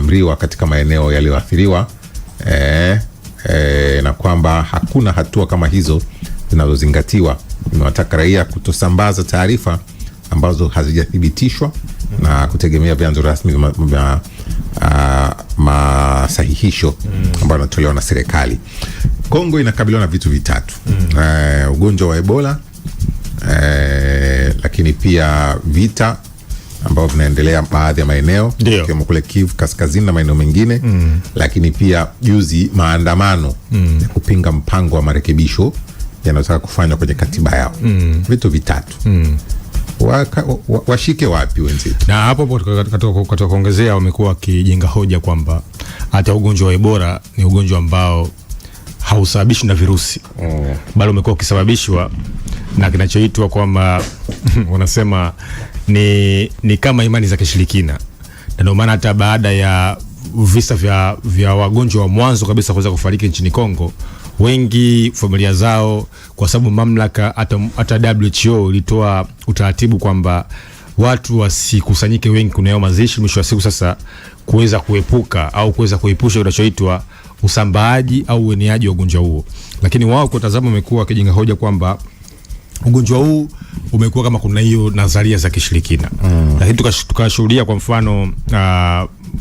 yameamriwa katika maeneo yaliyoathiriwa, na kwamba hakuna hatua kama hizo zinazozingatiwa. Nimewataka raia kutosambaza taarifa ambazo hazijathibitishwa na kutegemea vyanzo rasmi vya masahihisho ambayo yanatolewa na serikali. Kongo inakabiliwa na vitu vitatu: ugonjwa wa Ebola, lakini pia vita ambao vinaendelea baadhi ya maeneo kama kule Kivu Kaskazini na maeneo mengine, lakini pia juzi maandamano ya kupinga mpango wa marekebisho yanayotaka kufanywa kwenye katiba yao. Vitu vitatu. Washike wapi wenzetu? Na hapo katika kuongezea, wamekuwa wakijenga hoja kwamba hata ugonjwa wa Ebola ni ugonjwa ambao hausababishwi na virusi, bali umekuwa ukisababishwa na kinachoitwa kwamba wanasema ni kama imani za kishirikina. Na ndio maana hata baada ya visa vya wagonjwa wa mwanzo kabisa kuweza kufariki nchini Kongo, wengi familia zao, kwa sababu mamlaka hata WHO ilitoa utaratibu kwamba watu wasikusanyike wengi kunao mazishi, mwisho wa siku sasa kuweza kuepuka au kuweza kuepusha kinachoitwa usambaaji au ueneaji wa ugonjwa huo. Lakini wao kwa tazama wamekuwa wakijenga hoja kwamba ugonjwa huu umekuwa kama kuna hiyo nadharia za kishirikina. Lakini tukashuhudia kwa mfano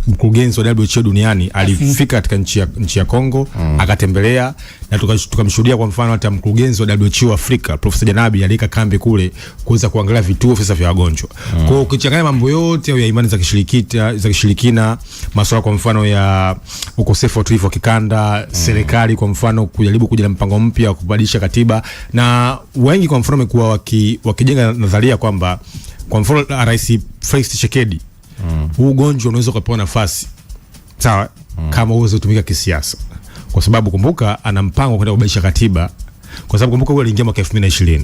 mkurugenzi wa WHO duniani alifika katika nchi ya Kongo, akatembelea, na tukamshuhudia kwa mfano hata mkurugenzi wa WHO Afrika Profesa Janabi alika kambi kule kuweza kuangalia vituo vya wagonjwa. Kwa hiyo ukichanganya mambo yote ya imani za kishirikina, masuala kwa mfano ya ukosefu wa utulivu wa kikanda, serikali kwa mfano kujaribu kuja na mpango mpya wa kubadilisha katiba, na wengi kwa mfano wamekuwa wakijenga nadharia kwamba kwa mfano Rais Felix Tshisekedi, huu ugonjwa unaweza kupewa nafasi sawa kama uweze kutumika kisiasa, kwa sababu kumbuka ana mpango kwenda kubadilisha katiba, kwa sababu kumbuka aliingia mwaka 2020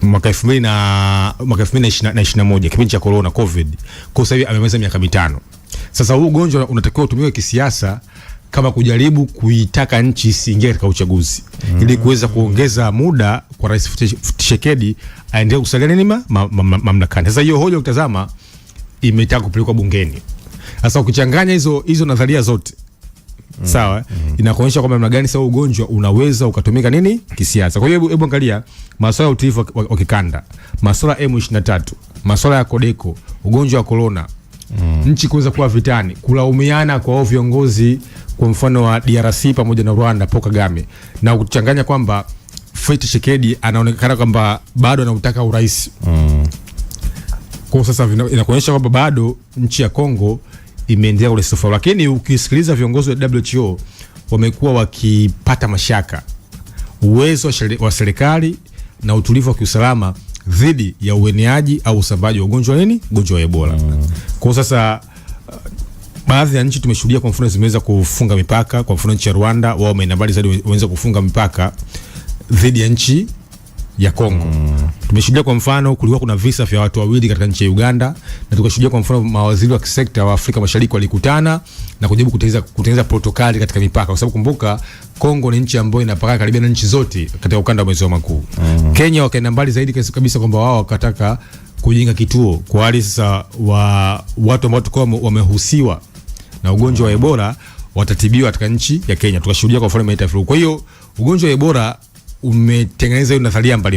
mwaka 2021 kipindi cha corona covid, kwa sasa hivi amemaliza miaka 5. Sasa huu ugonjwa unatakiwa utumiwe kisiasa kama kujaribu kuitaka nchi isiingie katika uchaguzi, ili kuweza kuongeza muda kwa Rais Tshisekedi aendelee kusalia nini mamlakani. Sasa hiyo hoja ukitazama imetaka kupelekwa bungeni. Sasa ukichanganya hizo nadharia zote sawa, inakuonyesha kwamba namna gani sasa ugonjwa unaweza ukatumika nini kisiasa. Kwa hiyo hebu angalia masuala ya utulivu wa kikanda, masuala ya M23, masuala ya Kodeko, ugonjwa wa corona, nchi kuweza kuwa vitani, kulaumiana kwa viongozi kwa mfano wa DRC pamoja na Rwanda Paul Kagame, na kuchanganya kwamba Felix Tshisekedi anaonekana kwamba bado anataka urais. Kwa sasa inakuonyesha kwamba bado nchi ya Kongo imeendelea kule sofa. Lakini ukisikiliza viongozi wa WHO wamekuwa wakipata mashaka uwezo wa serikali na utulivu wa kiusalama dhidi ya ueneaji au usambaji wa ugonjwa wa Ebola. Kwa sasa baadhi ya nchi tumeshuhudia kwa mfano zimeweza kufunga mipaka. Kwa mfano nchi ya Rwanda wao wameinabali zaidi wameweza kufunga mipaka dhidi ya nchi ya Kongo. Tumeshuhudia kwa mfano kulikuwa kuna visa vya watu wawili katika nchi ya Uganda, na tukashuhudia kwa mfano mawaziri wa kisekta wa Afrika Mashariki walikutana na kujaribu kutengeneza protokali katika mipaka, kwa sababu kumbuka Kongo ni nchi ambayo inapakana karibia na nchi zote katika ukanda wa maziwa makuu. Kenya wakaenda mbali zaidi kabisa kwamba wao wakataka kujenga kituo kwa wale sasa wa watu ambao tukao wamehusiwa na ugonjwa wa Ebola watatibiwa katika nchi ya Kenya. Tukashuhudia kwa mfano imeita flu. Kwa hiyo ugonjwa wa Ebola umetengeneza hiyo nadharia mbali